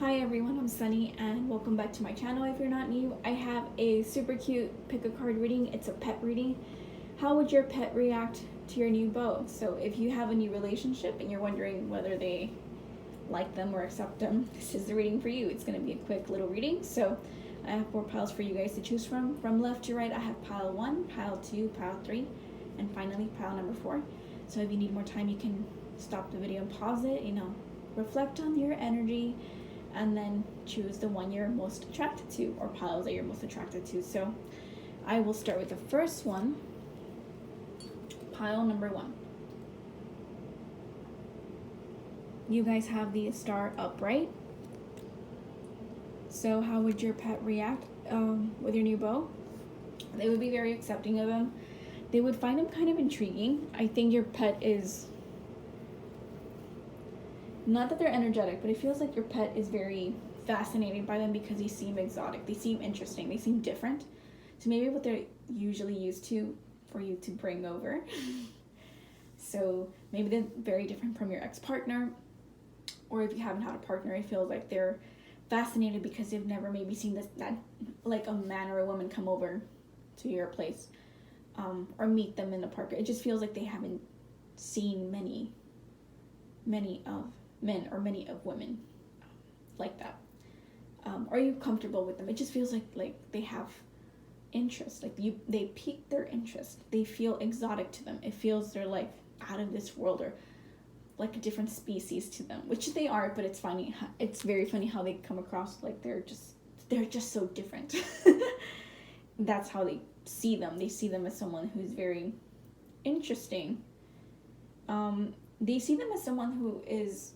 Hi everyone, I'm Sunny and welcome back to my channel. If you're not new, I have a super cute pick a card reading. It's a pet reading. How would your pet react to your new beau? So if you have a new relationship and you're wondering whether they like them or accept them, this is the reading for you. It's going to be a quick little reading. So I have 4 piles for you guys to choose from. From left to right, I have pile 1, pile 2, pile 3, and finally pile number 4. So if you need more time, you can stop the video and pause it, reflect on your energy, and then choose the one you're most attracted to, or piles that you're most attracted to. So I will start with the first one, pile number 1. You guys have the star upright. So how would your pet react with your new beau? They would be very accepting of them. They would find him kind of intriguing. I think your pet is, not that they're energetic, but it feels like your pet is very fascinated by them because they seem exotic, they seem interesting, they seem different. So maybe what they're usually used to for you to bring over. So maybe they're very different from your ex-partner, or if you haven't had a partner, it feels like they're fascinated because they've never maybe seen that like a man or a woman come over to your place, or meet them in the park. It just feels like they haven't seen many of men or many of women like that. Are you comfortable with them? It just feels like they have interest, like they pique their interest. They feel exotic to them. It feels they're like out of this world, or like a different species to them, which they are, but it's funny. It's very funny how they come across like they're just so different. That's how they see them. They see them as someone who's very interesting. They see them as someone who is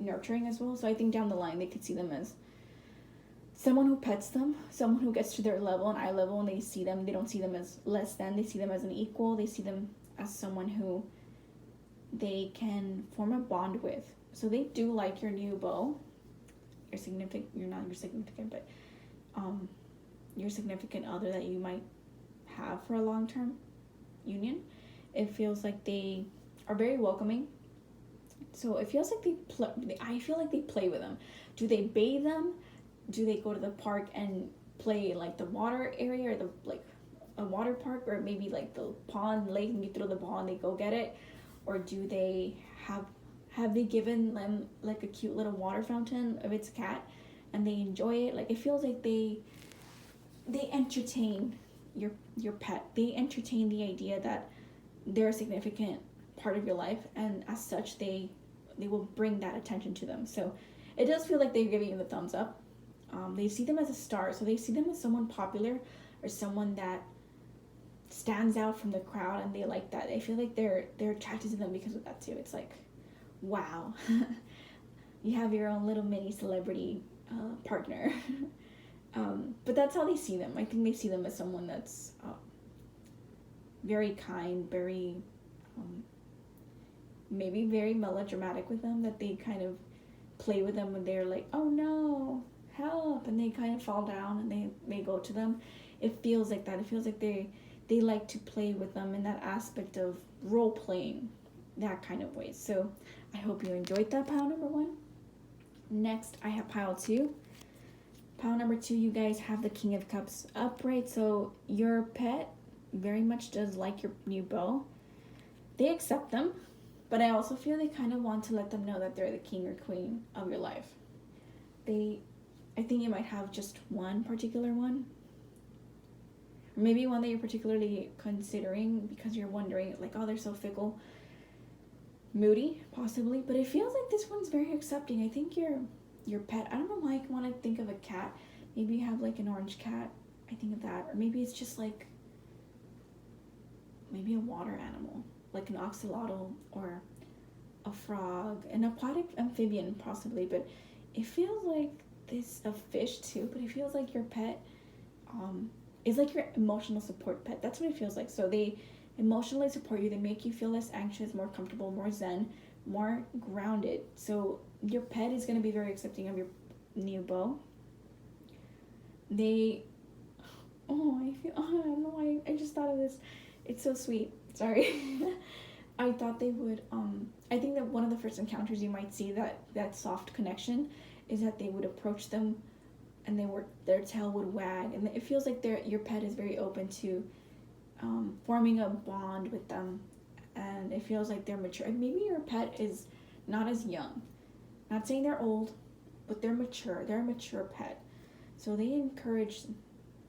nurturing as well. So I think down the line they could see them as someone who pets them, someone who gets to their level and eye level, and they don't see them as less than, they see them as an equal. They see them as someone who they can form a bond with. So they do like your new beau, you're not your significant, but your significant other that you might have for a long-term union. It feels like they are very welcoming. So it feels like I feel like they play with them. Do they bathe them? Do they go to the park and play like the water area, or like a water park, or maybe like the pond, lake, and you throw the ball and they go get it? Or do they have they given them like a cute little water fountain if it's a cat and they enjoy it? Like it feels like they entertain your pet. They entertain the idea that they're a significant part of your life, and as such they will bring that attention to them. So it does feel like they're giving you the thumbs up. They see them as a star, so they see them as someone popular or someone that stands out from the crowd, and they like that. I feel like they're attracted to them because of that too. It's like, wow, you have your own little mini celebrity partner. But that's how they see them. I think they see them as someone that's very kind, very maybe very melodramatic with them, that they kind of play with them when they're like, oh no, help, and they kind of fall down and they go to them. It feels like that. It feels like they like to play with them in that aspect of role playing, that kind of way. So I hope you enjoyed that, pile number 1. Next, I have pile 2. Pile number 2, you guys have the King of Cups upright. So your pet very much does like your new beau. They accept them, but I also feel they kind of want to let them know that they're the king or queen of your life. I think you might have just one particular one, or maybe one that you're particularly considering because you're wondering, like, oh, they're so fickle, moody, possibly. But it feels like this one's very accepting. I think your pet, I don't know why I want to think of a cat. Maybe you have like an orange cat, I think of that. Or maybe it's just like maybe a water animal, like an axolotl or a frog, an aquatic amphibian possibly. But it feels like this, a fish too, but it feels like your pet is like your emotional support pet. That's what it feels like. So they emotionally support you. They make you feel less anxious, more comfortable, more zen, more grounded. So your pet is going to be very accepting of your new beau. I don't know, I just thought of this. It's so sweet. Sorry. I thought they would, I think that one of the first encounters you might see that soft connection is that they would approach them and their tail would wag, and it feels like your pet is very open to forming a bond with them, and it feels like they're mature. And maybe your pet is not as young. Not saying they're old, but they're mature. They're a mature pet. So they encourage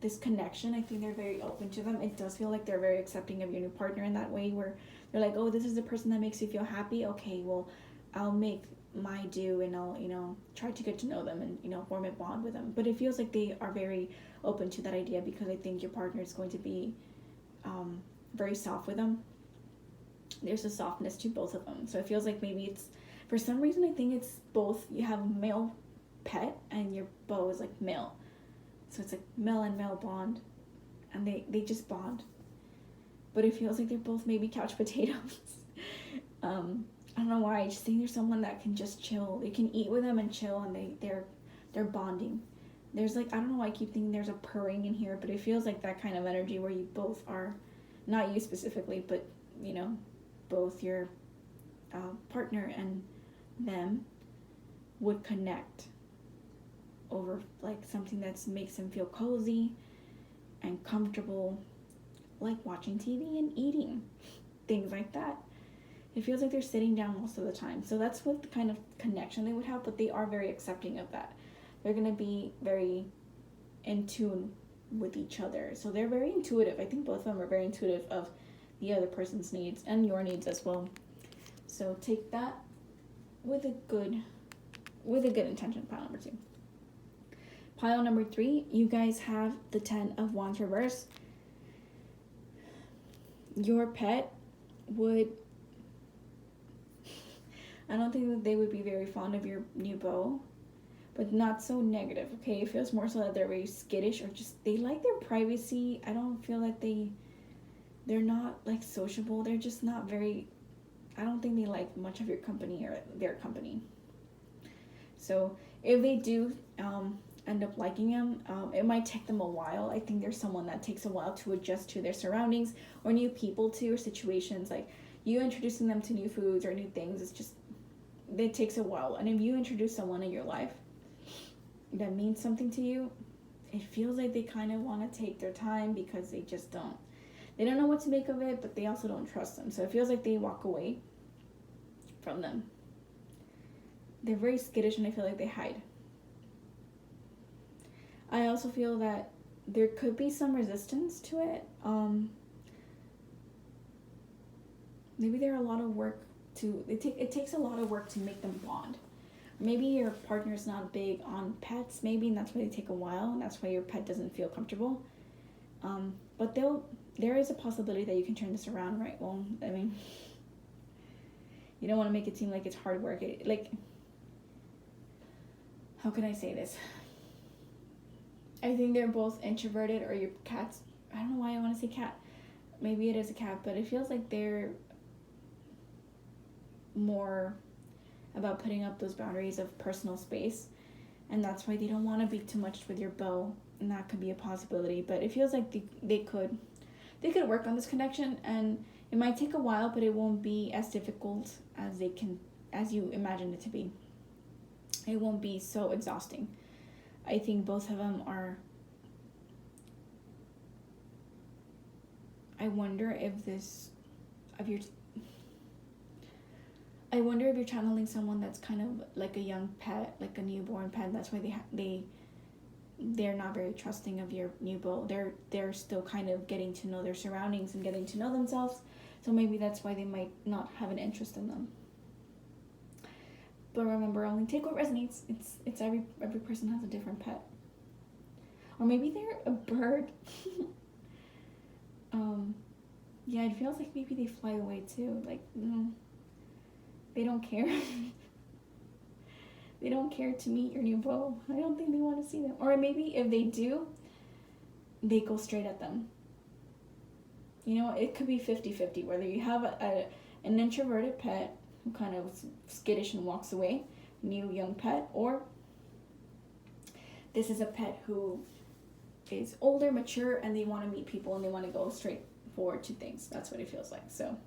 this connection. I think they're very open to them. It does feel like they're very accepting of your new partner in that way, where they're like, oh, this is the person that makes you feel happy. Okay, well, I'll make my due, and I'll, try to get to know them and, form a bond with them. But it feels like they are very open to that idea, because I think your partner is going to be very soft with them. There's a softness to both of them. So it feels like maybe it's, for some reason, I think it's both. You have a male pet and your beau is like male. So it's like male and male bond, and they just bond. But it feels like they're both maybe couch potatoes. I don't know why. I just think there's someone that can just chill. They can eat with them and chill, and they're bonding. There's like, I don't know why I keep thinking there's a purring in here, but it feels like that kind of energy where you both are, not you specifically, but both your partner and them would connect over like something that makes them feel cozy and comfortable, like watching TV and eating, things like that. It feels like they're sitting down most of the time. So that's what the kind of connection they would have, but they are very accepting of that. They're going to be very in tune with each other. So they're very intuitive. I think both of them are very intuitive of the other person's needs and your needs as well. So take that with a good intention, pile number 2. Pile number 3, you guys have the 10 of Wands reverse. Your pet would, I don't think that they would be very fond of your new beau, but not so negative, okay? It feels more so that they're very skittish, or just, they like their privacy. I don't feel like they're not like sociable. They're just not very, I don't think they like much of your company or their company. So if they do end up liking them, it might take them a while. I think there's someone that takes a while to adjust to their surroundings or new people too, or situations. Like you introducing them to new foods or new things, it's just, it takes a while. And if you introduce someone in your life that means something to you, it feels like they kind of want to take their time, because they don't know what to make of it, but they also don't trust them. So it feels like they walk away from them. They're very skittish, and I feel like they hide. I also feel that there could be some resistance to it. Maybe there are a lot of work it takes a lot of work to make them bond. Maybe your partner's not big on pets, maybe, and that's why they take a while, and that's why your pet doesn't feel comfortable. But there is a possibility that you can turn this around, right? Well, I mean, you don't want to make it seem like it's hard work. How can I say this? I think they're both introverted, or your cat's, I don't know why I want to say cat. Maybe it is a cat, but it feels like they're more about putting up those boundaries of personal space, and that's why they don't want to be too much with your beau, and that could be a possibility. But it feels like they could work on this connection, and it might take a while, but it won't be as difficult as you imagine it to be. It won't be so exhausting. I think both of them are, I wonder if you're channeling someone that's kind of like a young pet, like a newborn pet. That's why they're not very trusting of your new beau. They're still kind of getting to know their surroundings and getting to know themselves. So maybe that's why they might not have an interest in them. But remember, only take what resonates. It's every person has a different pet. Or maybe they're a bird. Yeah, it feels like maybe they fly away too. Like, they don't care. They don't care to meet your new beau. I don't think they want to see them. Or maybe if they do, they go straight at them. It could be 50-50, whether you have an introverted pet who kind of skittish and walks away, new young pet, or this is a pet who is older, mature, and they want to meet people and they want to go straight forward to things. That's what it feels like. So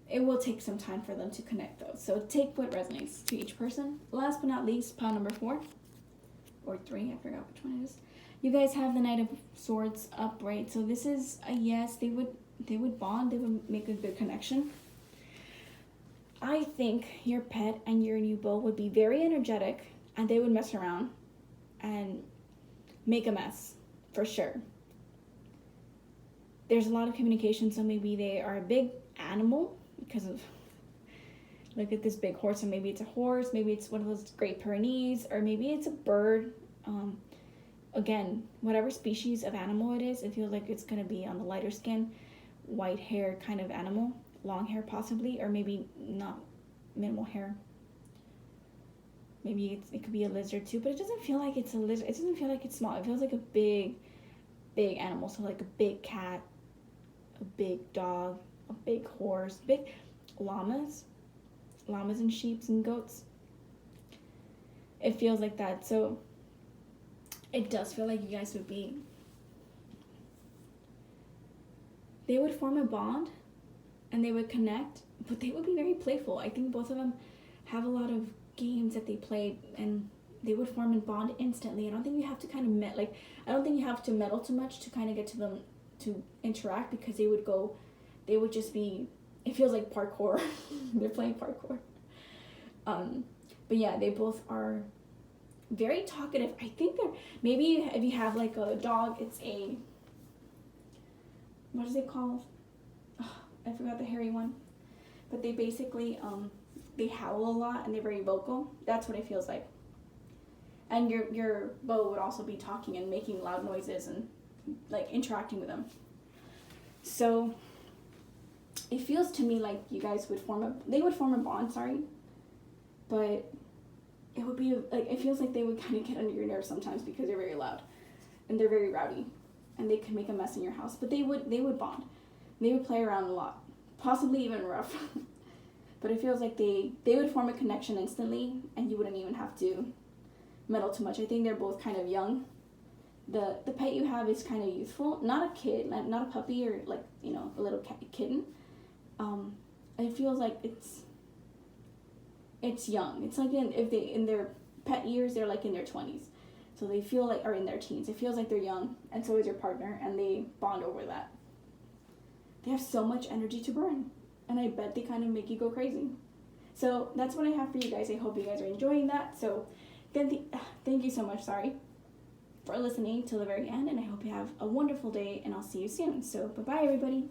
it will take some time for them to connect though. So take what resonates to each person. Last but not least, pile number 4 or 3, I forgot which one it is. You guys have the Knight of Swords upright. So this is a yes, they would bond, they would make a good connection. I think your pet and your new beau would be very energetic, and they would mess around and make a mess for sure. There's a lot of communication, so maybe they are a big animal because of, look at this big horse, and maybe it's a horse, maybe it's one of those Great Pyrenees, or maybe it's a bird. Again, whatever species of animal it is, it feels like it's going to be on the lighter skin, white hair kind of animal, long hair possibly, or maybe not, minimal hair. Maybe it could be a lizard too, but it doesn't feel like it's a lizard. It doesn't feel like it's small. It feels like a big animal, so like a big cat, a big dog, a big horse, big llamas and sheep and goats. It feels like that. So it does feel like you guys would be, they would form a bond and they would connect, but they would be very playful. I think both of them have a lot of games that they play, and they would form a bond instantly. I don't think you have to kind of I don't think you have to meddle too much to kind of get to them to interact, because they would just be, it feels like parkour. They're playing parkour. But yeah, they both are very talkative. I think they're, maybe if you have like a dog, it's a, what is it called? Oh, I forgot the hairy one. But they basically, they howl a lot and they're very vocal. That's what it feels like. And your beau would also be talking and making loud noises and like interacting with them. So it feels to me like you guys would form a bond, but it would be like, it feels like they would kind of get under your nerves sometimes because they're very loud and they're very rowdy and they could make a mess in your house, but they would bond. They would play around a lot, possibly even rough. But it feels like they would form a connection instantly, and you wouldn't even have to meddle too much. I think they're both kind of young. The pet you have is kind of youthful, not a kid, not a puppy or like, you know, a little kitten. It feels like it's young. It's like in their pet years, they're like in their 20s. So they feel like, or in their teens. It feels like they're young, and so is your partner, and they bond over that. They have so much energy to burn, and I bet they kind of make you go crazy. So that's what I have for you guys. I hope you guys are enjoying that. So then thank you so much, for listening till the very end, and I hope you have a wonderful day, and I'll see you soon. So bye-bye, everybody.